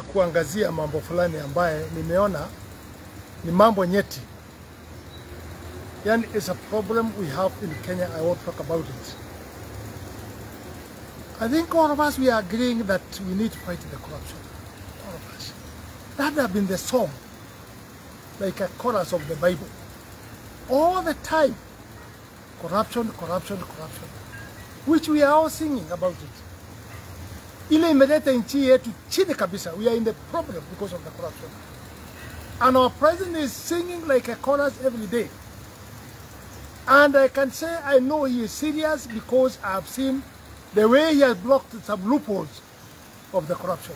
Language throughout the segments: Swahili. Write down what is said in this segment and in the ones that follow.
nataka kuangazia mambo fulani ambaye nimeona ni mambo nyeti. Yani, it's a problem we have in Kenya. I won't talk about it. I think all of us, we are agreeing that we need to fight the corruption. All of us. That have been the song, like a chorus of the Bible. All the time. Corruption, corruption, corruption. Which we are all singing about it. Ile imeleta nchi yetu chini kabisa. We are in the problem because of the corruption. And our president is singing like a chorus every day. And I can say I know he is serious because I have seen the way he has blocked some loopholes of the corruption.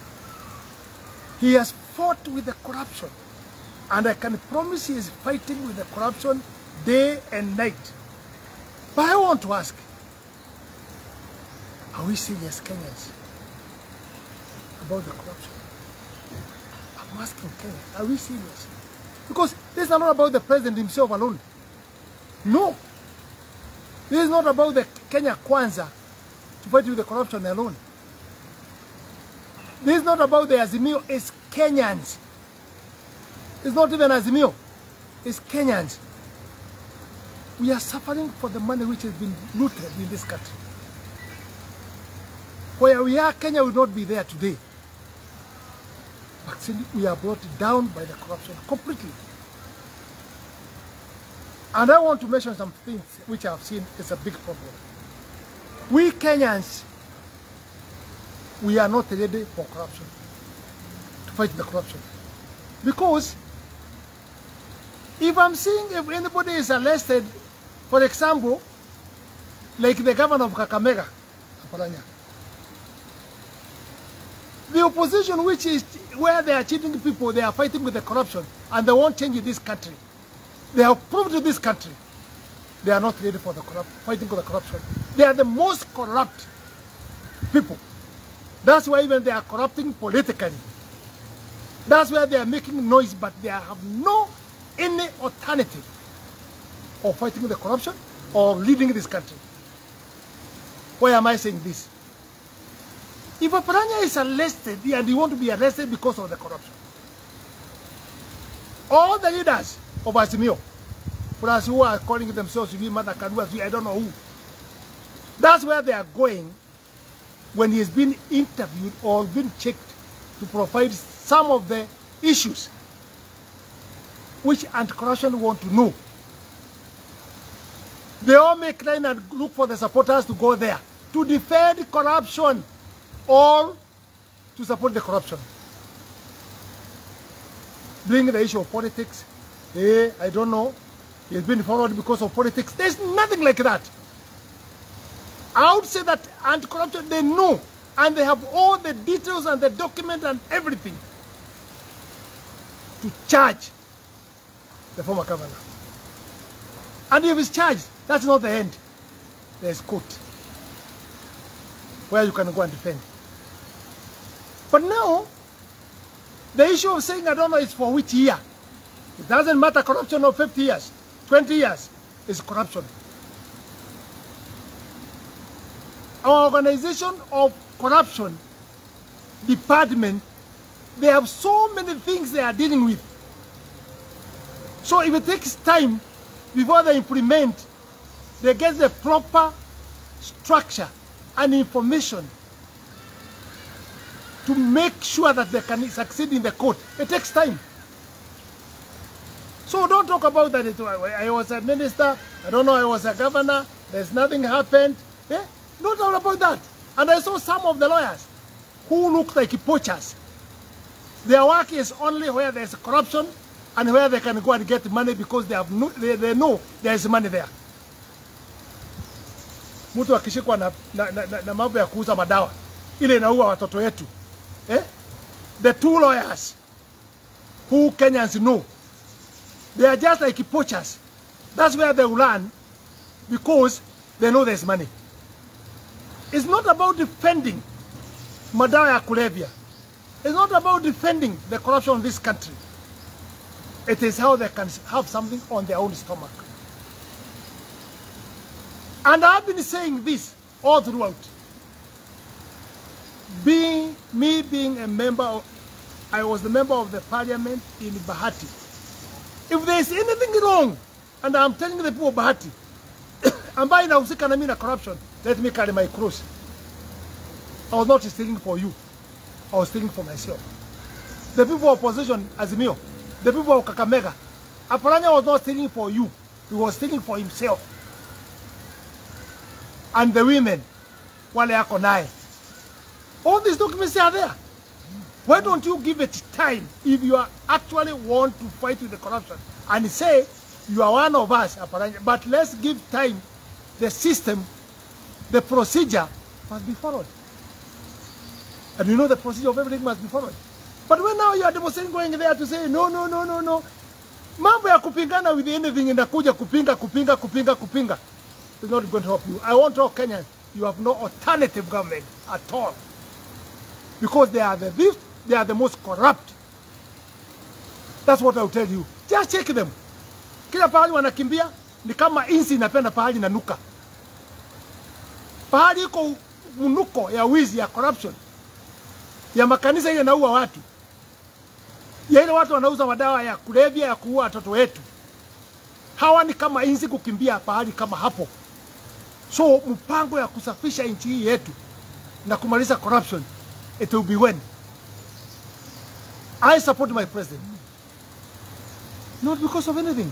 He has fought with the corruption. And I can promise he is fighting with the corruption day and night. But I want to ask, are we serious Kenyans about the corruption? I'm asking Kenyans, are we serious? Because this is not about the president himself alone. No. This is not about the Kenya Kwanza to fight with the corruption alone. This is not about the Azimio, it's Kenyans. It's not even Azimio, it's Kenyans. We are suffering for the money which has been looted in this country. Where we are, Kenya will not be there today. But still, we are brought down by the corruption completely. And I want to mention some things which I have seen is a big problem. We Kenyans, we are not ready for corruption, to fight the corruption. Because if I'm seeing if anybody is arrested, for example, like the governor of Kakamega, Oparanya, the opposition, which is where they are cheating people, they are fighting with the corruption, and they won't change this country. They have proved to this country they are not ready for the fighting for the corruption. They are the most corrupt people. That's why even they are corrupting politically. That's why they are making noise, but they have no any alternative of fighting the corruption or leading this country. Why am I saying this? If Oparanya is arrested and he want to be arrested because of the corruption, all the leaders of Azimio, for us who are calling themselves to be Mother Kaduas, I don't know who, that's where they are going when he has been interviewed or been checked to provide some of the issues which anti-corruption want to know. They all make line and look for the supporters to go there to defend corruption or to support the corruption. Bring the issue of politics. I don't know. He's been followed because of politics. There's nothing like that. I would say that anti-corruption, they know, and they have all the details and the document and everything to charge the former governor. And if he's charged, that's not the end. There's court where you can go and defend. But now, the issue of saying, I don't know, it's for which year. It doesn't matter corruption of 50 years, 20 years, it's corruption. Our organization of corruption department, they have so many things they are dealing with. So if it takes time before they implement, they get the proper structure and information to make sure that they can succeed in the court. It takes time. So don't talk about that. I was a minister, I don't know, I was a governor, there's nothing happened. Not all about that. And I saw some of the lawyers who look like poachers. Their work is only where there's corruption and where they can go and get money because they know there is money there. Mtu akishikwa na mambo ya kuuza madawa ile inaua watoto wetu. The two lawyers who Kenyans know, they are just like poachers. That's where they will learn because they know there's money. It's not about defending madawa ya kulevya. It's not about defending the corruption in this country. It is how they can have something on their own stomach. And I've been saying this all throughout. Me being a member I was the member of the parliament in Bahati. If there is anything wrong, and I'm telling the people of Bahati, ambayo inahusika na mimi na corruption, let me carry my cross. I was not stealing for you. I was stealing for myself. The people of opposition, Azimio, the people of Kakamega, Oparanya was not stealing for you. He was stealing for himself. And the women, wale yako naye. All these documents are there. Why don't you give it time if you are actually want to fight with the corruption and say you are one of us, Oparanya, but let's give time. The system, the procedure must be followed. And you know the procedure of everything must be followed. But when now you are demonstrating going there to say, no. Mambo ya kupingana with anything inakuja kupinga. It's not going to help you. I want all Kenyans, you have no alternative government at all. Because they are the thieves, they are the most corrupt. That's what I'll tell you. Just check them. Kila pahali wanakimbia, ni kama insi inapenda pahali na nuka. Pahali iko unuko ya wizi, ya corruption, ya makanisa ile naua watu, ya ile watu wanauza madawa ya kulevya ya kuua watoto wetu. Hawa ni kama insi kukimbia pahali kama hapo. So mpango ya kusafisha nchi hii yetu na kumaliza corruption, it will be when I support my president. Not because of anything.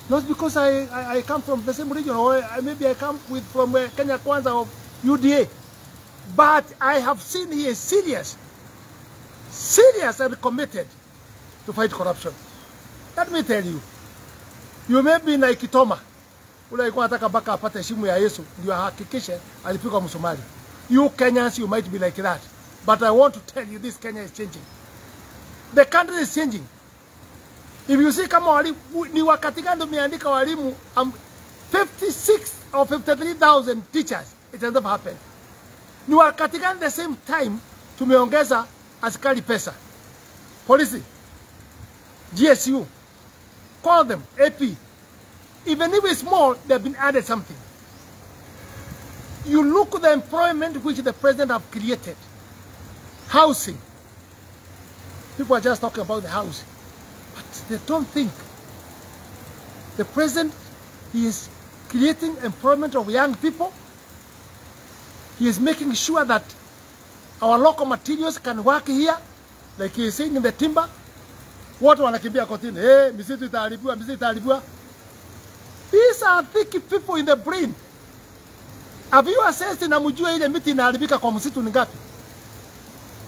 Not because I come from the same region, or maybe I come from Kenya Kwanza or UDA. But I have seen he is serious and committed to fight corruption. Let me tell you. You may be like Kitoma. Ule alikuwa anataka mpaka apate heshima ya Yesu ndio ahakikishe alipigwa msumari. You Kenyans, you might be like that. But I want to tell you, this Kenya is changing. The country is changing. If you see kama walimu, ni wakati gani tumeandika walimu 56 or 53,000 teachers, it has never happened. Ni wakati gani the same time tumeongeza askari pesa, polisi, GSU, call them AP. Even if it's small, they've been added something. You look at the employment which the president have created. Housing. People are just talking about the housing. But they don't think. The president, he is creating employment of young people. He is making sure that our local materials can work here. Like he is saying in the timber. Watu wanakimbia kotini. Hey, misitu itaharibiwa. These are thick people in the brain. Have you assessed na mjue ile miti inaharibika kwa msitu ni ngapi?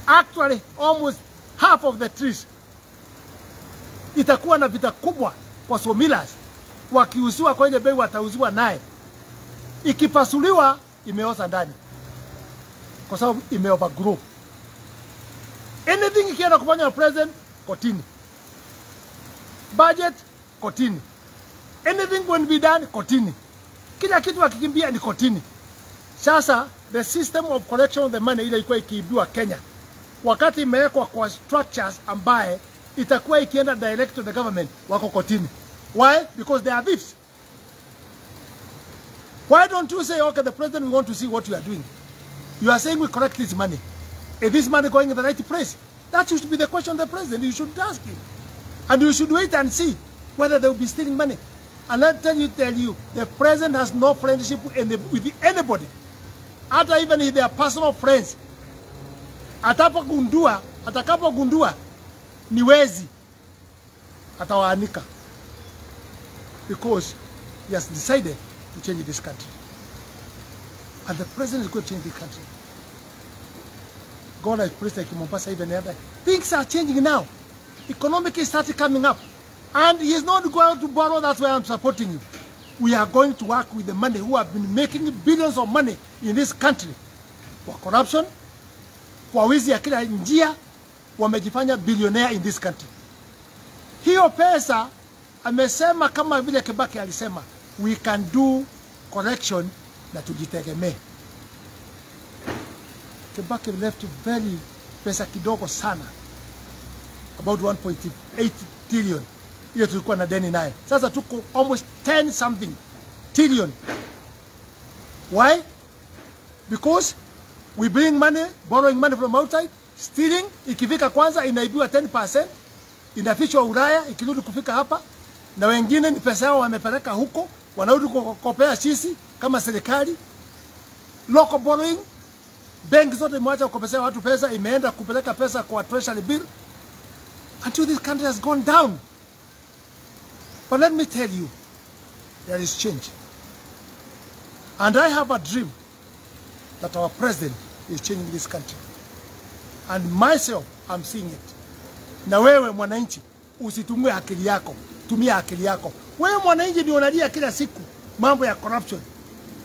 Actually, almost half of the trees. Itakuwa na vita kubwa kwa sawmillers. Wakiuziwa kwa ile bei watauziwa naye. Ikipasuliwa imeoza ndani. Kwa sababu imeovergrow. Anything ikienda kufanya president, kotini. Budget, kotini. Anything when be done, kotini. Kila kitu wakikimbia ni kotini. Sasa, the system of collection of the money ile ilikuwa ikiibiwa Kenya. Wakati imewekwa kwa structures ambaye itakuwa ikienda direct to the government, wako kotini. Why? Because they are thieves. Why don't you say, okay, the president, we want to see what you are doing. You are saying we collect this money. Is this money going in the right place? That should be the question of the president. You should ask him. And you should wait and see whether they will be stealing money. And let me tell you, the president has no friendship with anybody. Hata even if they are personal friends. Atakapogundua ni wezi, atawaanika. Because he has decided to change this country. And the president is going to change the country. God has placed like Mombasa even the other. Things are changing now. Economic is starting coming up. And he is not going to borrow, that's why I'm supporting you. We are going to work with the money who have been making billions of money in this country. For corruption, kwa wizi ya kila njia, wamejifanya billionaire in this country. Hiyo pesa, amesema kama vile Kibaki alisema, we can do correction na tujitegemee. Kibaki left very pesa kidogo sana. About 1.8 trillion. Hiyo tulikuwa na deni naye. Sasa tuko almost 10 something trillion. Why? Because we bring money, borrowing money from outside, Stealing ikifika kwanza inaibiwa 10%, inafichwa Ulaya ikirudi kufika hapa, na wengine ni pesa yao wamepeleka huko, wanarudi kukopea sisi kama serikali. Local borrowing, benki zote imeacha kukopesha watu pesa, imeenda kupeleka pesa kwa treasury bill until this country has gone down. But let me tell you, there is change. And I have a dream that our president is changing this country. And myself, I'm seeing it. Na wewe mwananchi, usitumie akili yako, tumia akili yako. Wewe mwananchi ndio unalia kila siku mambo ya corruption.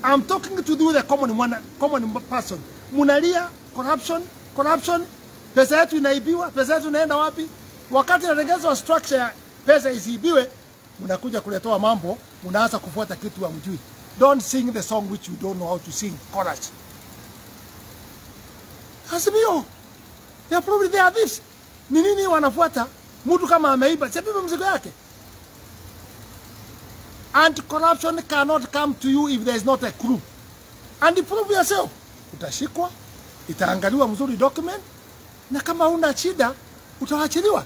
I'm talking to you, the common person. Munalia corruption, pesa yetu inaibiwa, pesa yetu inaenda wapi? Wakati inatengenezwa structure ya pesa isiibiwe, mnakuja kuletoa mambo, mnaanza kufuata kitu hamjui. Don't sing the song which you don't know how to sing. Chorus. Azimio. They are probably there this. Ni nini wanafuata? Mtu kama ameiba, sipibe mzigo yake. And corruption cannot come to you if there is not a clue. And prove yourself. Utashikwa, itaangaliwa mzuri document, na kama una shida, utawachiliwa.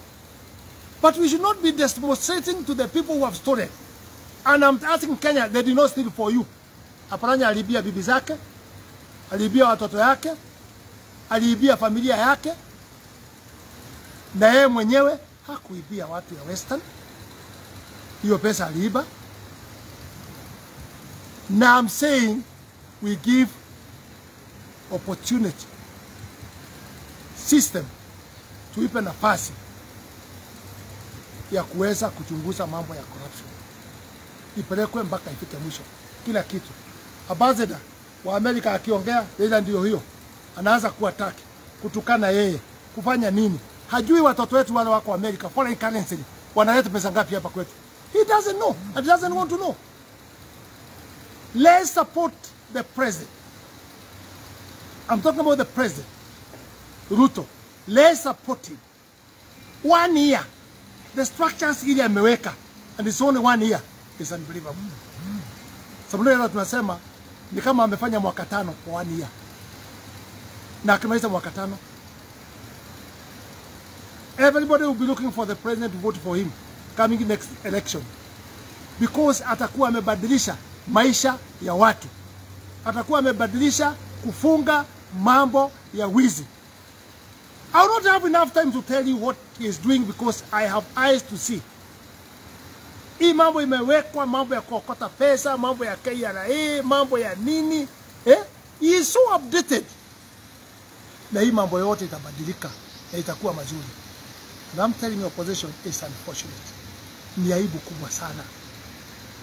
But we should not be demonstrating to the people who have stolen. And I'm asking Kenya, they did not steal for you. Oparanya aliibia bibi zake, aliibia watoto yake, aliibia familia yake, na yeye mwenyewe hakuibia watu ya Western. Hiyo pesa aliiba. Now I'm saying we give opportunity system tuipe nafasi ya kuweza kuchunguza mambo ya corruption. Ipelekwe mpaka ifike mwisho kila kitu. Ambassador wa Amerika akiongea, yeye ndio hiyo. Anaanza kuattack, kutukana yeye, kufanya nini? Hajui watoto wetu wale wako Amerika, foreign currency, wanaleta pesa ngapi hapa kwetu. He doesn't know, and doesn't want to know. Let's support the president. I'm talking about the president, Ruto. Let's support him. 1 year. The structures ili ameweka, and it's only 1 year. It's unbelievable. Sababu leo tunasema ni kama amefanya mwaka 5 kwa 1 year. Na akimaliza mwaka 5, everybody will be looking for the president to vote for him coming next election. Because atakuwa amebadilisha maisha ya watu. Atakuwa amebadilisha kufunga mambo ya wizi. I will not have enough time to tell you what he is doing because I have eyes to see. Hii mambo imewekwa, mambo ya kuokota pesa, mambo ya KRA, mambo ya nini. He is so updated. Na hii mambo yote itabadilika na itakuwa mazuri. And I'm telling you, opposition is unfortunate. Ni aibu kubwa sana.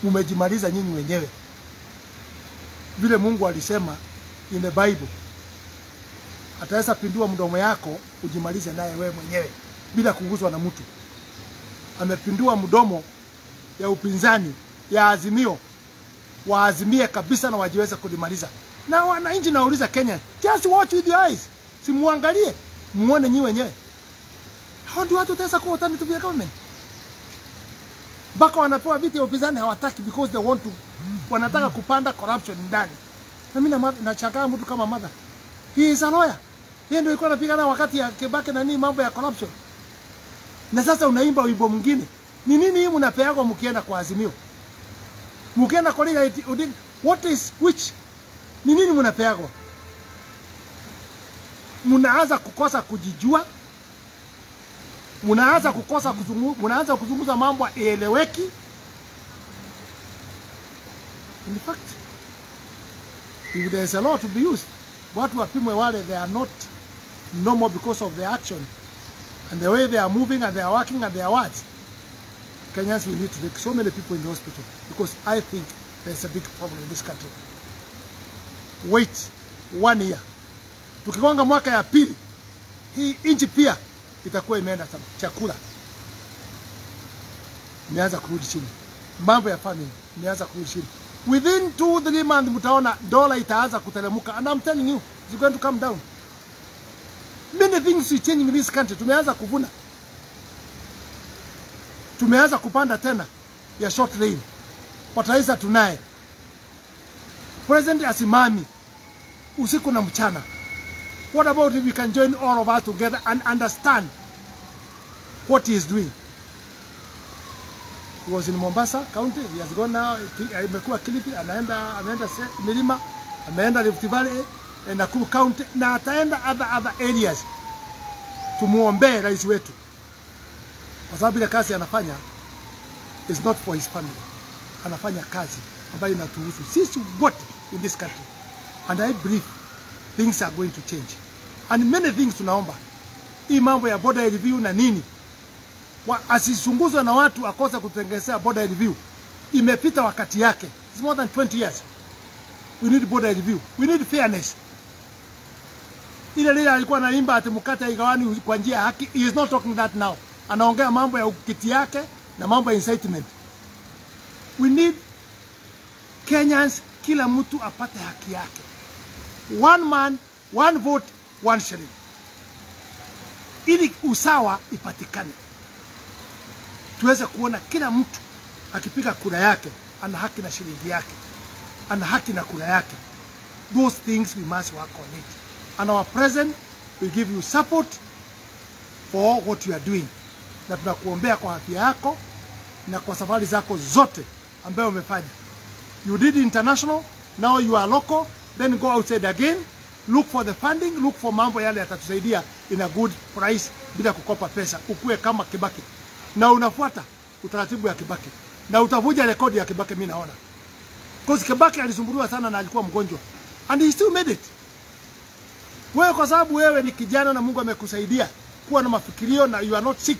Mumejimaliza nyinyi wenyewe. Vile Mungu alisema in the Bible, ataweza pindua mdomo yako ujimalize naye wewe mwenyewe bila kuguswa na mtu. Amepindua mdomo ya upinzani ya Azimio, waazimie kabisa na wajiweze kulimaliza. Na wananchi nauliza Kenya, just watch with your eyes. Simuangalie, muone nyinyi wenyewe. How do watu tesa kwa alternative government? Baka wanapewa viti ya upinzani hawataki because they want to, wanataka kupanda corruption ndani. Na mimi nachangaa mtu kama mother. He is a lawyer. Yeye ndio alikuwa anapigana wakati ya Kibaki na nini mambo ya corruption. Na sasa unaimba wimbo mwingine. Ni nini hii mnapeagwa mkienda kwa Azimio? Mkienda kwa Liga Odinga, what is which? Ni nini mnapeagwa? Mnaanza kukosa kujijua. Mnaanza kukosa mnaanza kuzungumza mambo eleweki. In fact, if there is a law to be used, watu wapimwe wale they are not normal because of their action and the way they are moving and they are working and their words. Kenyans will need to take so many people in the hospital because I think there's a big problem in this country. Wait 1 year. Tukigonga mwaka ya pili, hii inchi pia itakuwa imeenda sana. Chakula imeanza kurudi chini. Mambo ya family imeanza kurudi chini. Within 2-3 months mtaona dola itaanza kuteremka, and I'm telling you it's going to come down. Many things are changing in this country. Tumeanza kuvuna. Tumeanza kupanda tena ya short rain. Fertilizer tunaye. President asimami usiku na mchana. What about if we can join all of us together and understand what he is doing? He was in Mombasa County. He has gone now. Amekuwa Kilifi, anaenda milima, ameenda Rift Valley, Nakuru County, na ataenda other areas. Tumuombe rais wetu. Kwa sababu ile kazi anafanya is not for his family. Anafanya kazi ambayo inatuhusu sisi wote in this country. And I believe things are going to change. And many things tunaomba. Hii mambo ya border review na nini? Asisunguzwe na watu akosa kutengenezea border review. Imepita wakati yake. It's more than 20 years. We need border review. We need fairness. Ile alikuwa anaimba ati mkate haigawani kwa njia ya haki. He is not talking that now. Anaongea mambo ya ukiti yake na mambo ya incitement. We need Kenyans, kila mtu apate haki yake. One man, one vote, one shilling. Ili usawa ipatikane. Tuweze kuona kila mtu akipiga kura yake ana haki na shilingi yake. Ana haki na kura yake. Those things we must work on it. And our president will give you support for what you are doing. Na tunakuombea kwa afya yako na kwa safari zako zote ambayo umefanya. You did international, now you are local, then go outside again, look for the funding, look for mambo yale yatatusaidia in a good price bila kukopa pesa. Ukue kama Kibaki. Na unafuata utaratibu ya Kibaki. Na utavuja rekodi ya Kibaki mimi naona. Because Kibaki alisumbuliwa sana na alikuwa mgonjwa. And he still made it. Wewe kwa sababu wewe ni kijana na Mungu amekusaidia kuwa na mafikirio na you are not sick.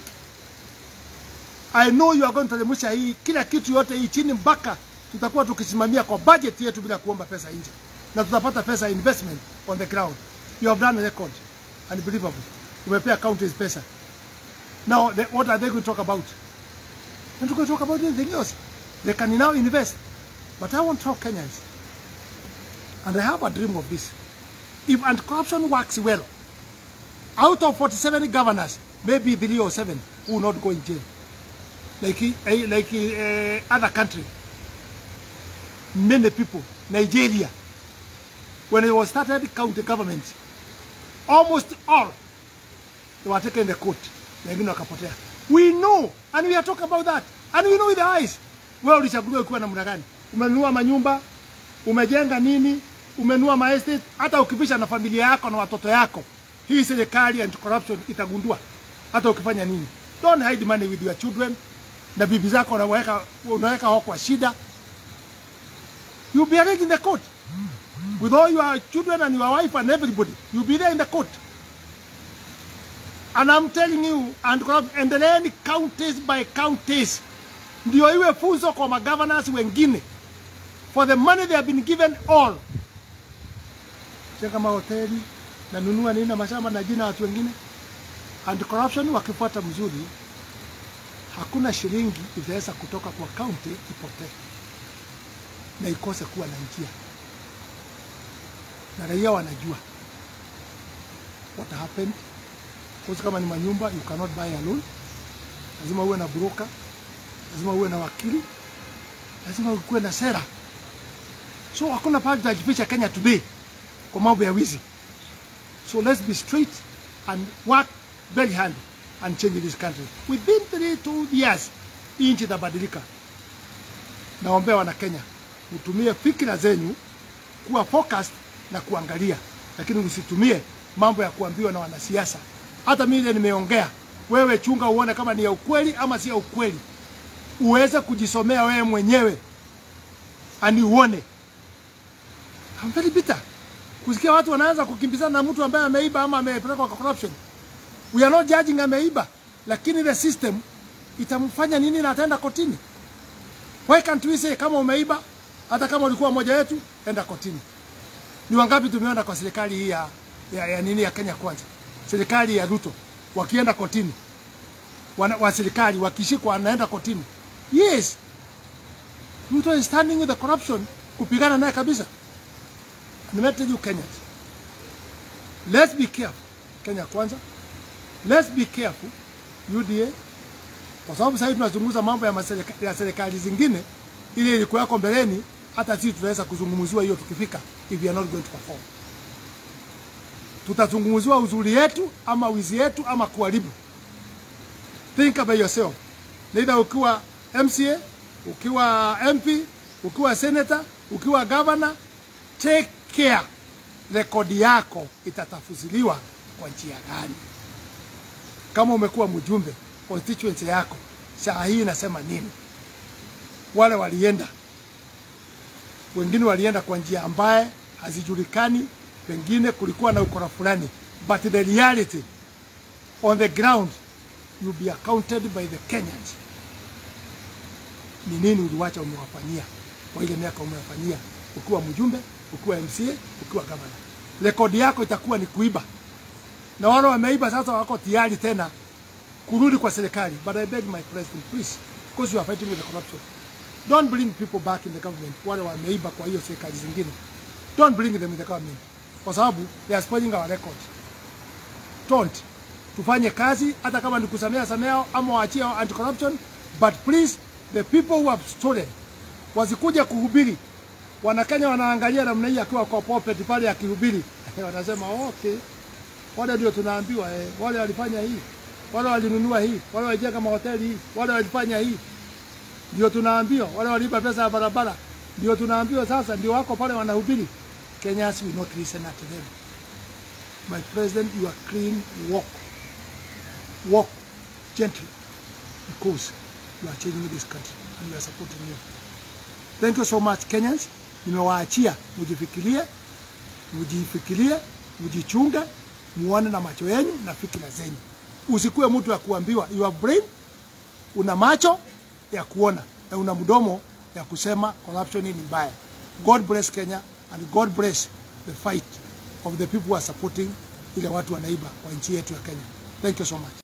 I know you are going to remusha hii kila kitu yote hii chini mpaka tutakuwa tukisimamia kwa budget yetu bila kuomba pesa nje. Na tutapata pesa investment on the ground. You have done a record. Unbelievable. Umepea counties pesa. Now, what are they going to talk about? They're not going to talk about anything else. They can now invest. But I want to talk Kenyans. And I have a dream of this. If anti-corruption works well, out of 47 governors, maybe 3 or 7 will not go in jail. Like other country. Many people, Nigeria, when it was started county government, almost all, they were taken in the court. We know, and we are talking about that. And we know with the eyes. Wewe ulichaguliwa ukiwa namna gani? Umenunua manyumba, umejenga nini, umenunua maestate, hata ukipisha na familia yako na watoto yako. Hii serikali anti-corruption itagundua hata ukifanya nini. Don't hide money with your children. Na bibi zako unaweka wako kwa shida. You'll be arraigned in the court. With all your children and your wife and everybody. You'll be there in the court. And I'm telling you, endeleeni counties by counties. Ndio iwe funzo kwa governors wengine. For the money they have been given all. Cheka mahoteli, na nunua nini na mashamba na jina watu wengine. Anti-corruption wakifuata mzuri, hakuna shilingi itaweza kutoka kwa county ipotee. Na ikose kuwa na njia. Na raia wanajua what happened. Kwa kama ni manyumba, you cannot buy alone. Lazima uwe na broker, lazima uwe na wakili, lazima uwe na sera. So hakuna pahali tunajificha Kenya today kwa mambo ya wizi. So let's be straight and work very hard and change this country. Within 2 years, nchi itabadilika. Naombea wana Kenya, utumie fikira zenyu kuwa focused na kuangalia, lakini usitumie mambo ya kuambiwa na wanasiasa. Hata mimi nimeongea, wewe chunga uone kama ni ya ukweli ama si ya ukweli. Uweze kujisomea wewe mwenyewe ani uone. I'm very bitter. Kusikia watu wanaanza kukimbizana na mtu ambaye ameiba ama amepelekwa kwa corruption. We are not judging ameiba, lakini the system itamfanya nini na ataenda kotini. Why can't we say kama umeiba, hata kama ulikuwa mmoja wetu, enda kotini. Ni wangapi tumeona kwa serikali hii ya nini ya Kenya Kwanza? Serikali ya Ruto wakienda kotini. Wa serikali wakishikwa anaenda kotini. Yes. Ruto is standing with the corruption kupigana naye kabisa. And let you Kenyans. Let's be careful. Kenya Kwanza. Let's be careful. UDA. Kwa sababu sasa tunazungumza mambo ya serikali zingine ile ilikuwa yako mbeleni, hata sisi tunaweza kuzungumziwa hiyo tukifika if we are not going to perform. tutazungumziwa uzuri yetu ama wizi yetu ama kuharibu. Think about yourself. Neither ukiwa MCA, ukiwa MP, ukiwa senator, ukiwa governor, take care. Rekodi yako itatafusiliwa kwa njia gani? Kama umekuwa mjumbe, constituency yako saa hii inasema nini? Wale walienda, wengine walienda kwa njia ambaye hazijulikani, pengine kulikuwa na ukora fulani, but the reality on the ground you'll be accounted by the Kenyans. Ni nini uliwacha umewafanyia kwa ile miaka umewafanyia, ukiwa mjumbe, ukiwa MCA, ukiwa governor? Rekodi yako itakuwa ni kuiba, na wale wameiba sasa wako tayari tena kurudi kwa serikali. But I beg my president, please, because you are fighting with the corruption, don't bring people back in the government. Wale wameiba kwa hiyo serikali zingine, don't bring them in the government, kwa sababu they are spoiling our record. Don't. Tufanye kazi, hata kama ni kusamea ama waachie anti-corruption, but please, the people who have stolen, wasikuja kuhubiri. Wanakenya wanaangalia namna hii akiwa kwa pulpit pale akihubiri. Wanasema okay, wale ndio tunaambiwa, wale walifanya hii, wale walinunua hii, wale walijenga mahoteli hii, wale walifanya hii. Ndio tunaambiwa, wale waliiba pesa ya barabara. Ndio tunaambiwa sasa, ndio wako pale wanahubiri. Kenyans will not listen to them. My president, you are clean, walk gently, because you are changing this country and we are supporting you. Thank you so much, Kenyans. Nimewaachia mujifikirie, mujichunge, muone na macho yenu na fikira zenu. Usikue mtu ya kuambiwa. Your brain una macho ya kuona na una mdomo ya kusema corruption ni mbaya. God bless Kenya and God bless the fight of the people who are supporting ile watu wanaiba kwa nchi yetu ya Kenya. Thank you so much.